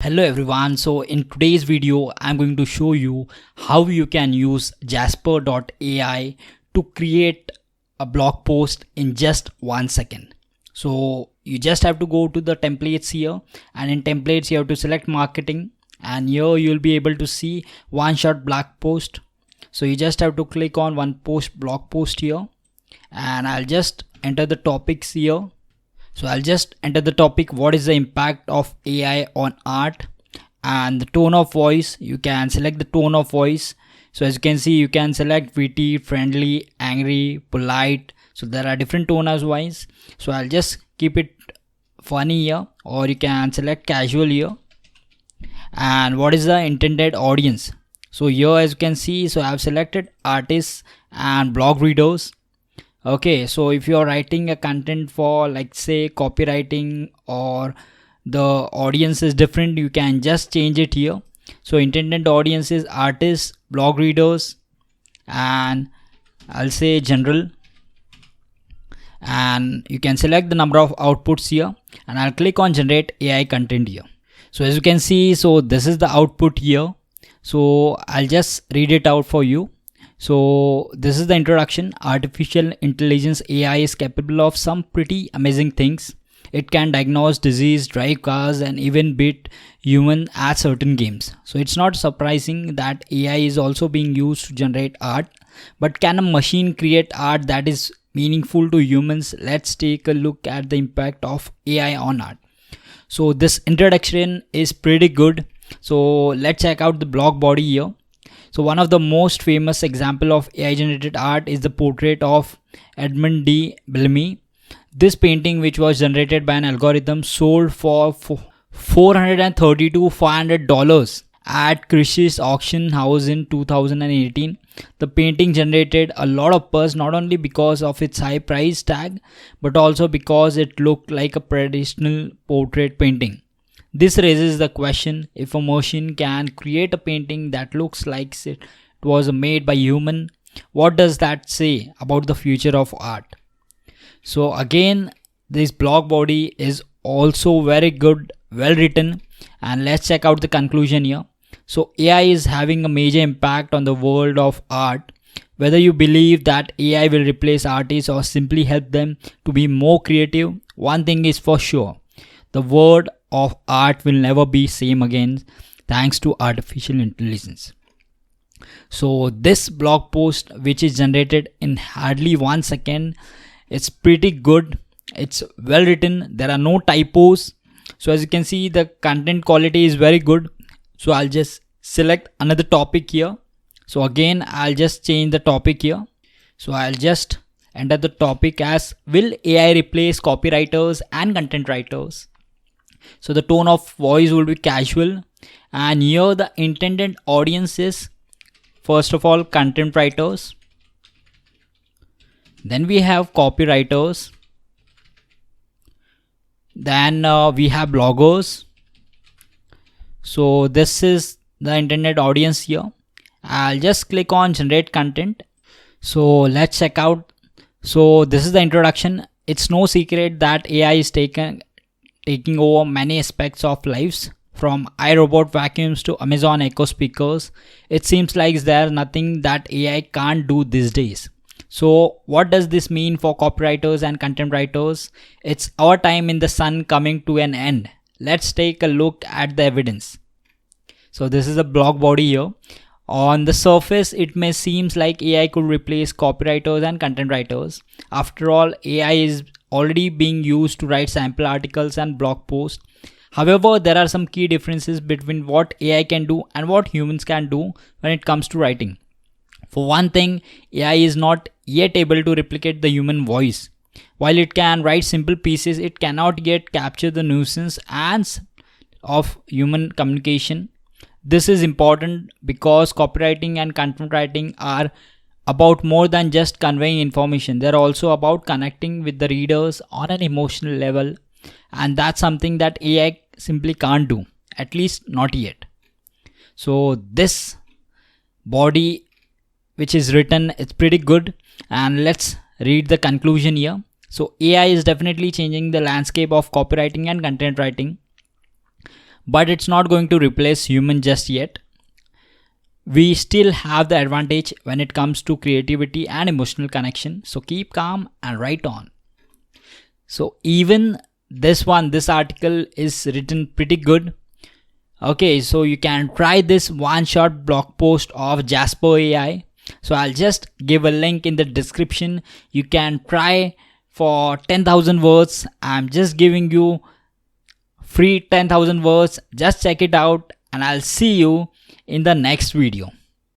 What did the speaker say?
Hello everyone, so in today's video I'm going to show you how you can use Jasper AI to create a blog post in just 1 second. So you just have to go to the templates here, and in templates you have to select marketing, and here you'll be able to see one shot blog post. So you just have to click on one blog post here, and I'll just enter the topics here. So I'll just enter the topic, what is the impact of AI on art, and the tone of voice. You can select the tone of voice. So as you can see, you can select witty, friendly, angry, polite. So there are different tone as wise. So I'll just keep it funny here, or you can select casual here. And what is the intended audience? So here as you can see, so I have selected artists and blog readers. Okay, so if you are writing a content for, like, say, copywriting, or the audience is different, you can just change it here. So intended audience is artists, blog readers, and I'll say general, and you can select the number of outputs here, and I'll click on generate AI content here. So as you can see, so this is the output here. So I'll just read it out for you. So this is the introduction. Artificial intelligence AI is capable of some pretty amazing things. It can diagnose disease, drive cars, and even beat human at certain games. So it's not surprising that AI is also being used to generate art. But can a machine create art that is meaningful to humans? Let's take a look at the impact of AI on art. So this introduction is pretty good. So let's check out the blog body here. So one of the most famous example of AI generated art is the portrait of Edmund D. Bellamy. This painting, which was generated by an algorithm, sold for $432,500 at Christie's auction house in 2018. The painting generated a lot of buzz, not only because of its high price tag, but also because it looked like a traditional portrait painting. This raises the question, if a machine can create a painting that looks like it was made by human, what does that say about the future of art? So again, this blog body is also very good, well written, and let's check out the conclusion here. So AI is having a major impact on the world of art. Whether you believe that AI will replace artists or simply help them to be more creative, one thing is for sure: the world of art will never be same again thanks to artificial intelligence. So this blog post, which is generated in hardly 1 second, it's pretty good. It's well written. There are no typos. So as you can see, the content quality is very good. So I'll just select another topic here. So again, I'll just change the topic here. So I'll just enter the topic as, will AI replace copywriters and content writers? So the tone of voice will be casual, and here the intended audience is, first of all, content writers. Then we have copywriters. Then we have bloggers. So this is the intended audience here. I'll just click on generate content. So let's check out. So this is the introduction. It's no secret that AI is taking over many aspects of lives, from iRobot vacuums to Amazon Echo speakers. It seems like there's nothing that AI can't do these days. So what does this mean for copywriters and content writers? It's our time in the sun coming to an end. Let's take a look at the evidence. So this is a blog body here. On the surface, it may seem like AI could replace copywriters and content writers. After all, AI is already being used to write sample articles and blog posts. However, there are some key differences between what AI can do and what humans can do when it comes to writing. For one thing, AI is not yet able to replicate the human voice. While it can write simple pieces, it cannot yet capture the nuisance and of human communication. This is important because copywriting and content writing are about more than just conveying information. They're also about connecting with the readers on an emotional level, and that's something that AI simply can't do, at least not yet. So this body, which is written, it's pretty good, and let's read the conclusion here. So AI is definitely changing the landscape of copywriting and content writing. but it's not going to replace human just yet. We still have the advantage when it comes to creativity and emotional connection. So keep calm and write on. So even this article is written pretty good. Okay, so you can try this one shot blog post of Jasper AI. So I'll just give a link in the description. You can try for 10,000 words. I'm just giving you free 10,000 words. Just check it out and I'll see you in the next video.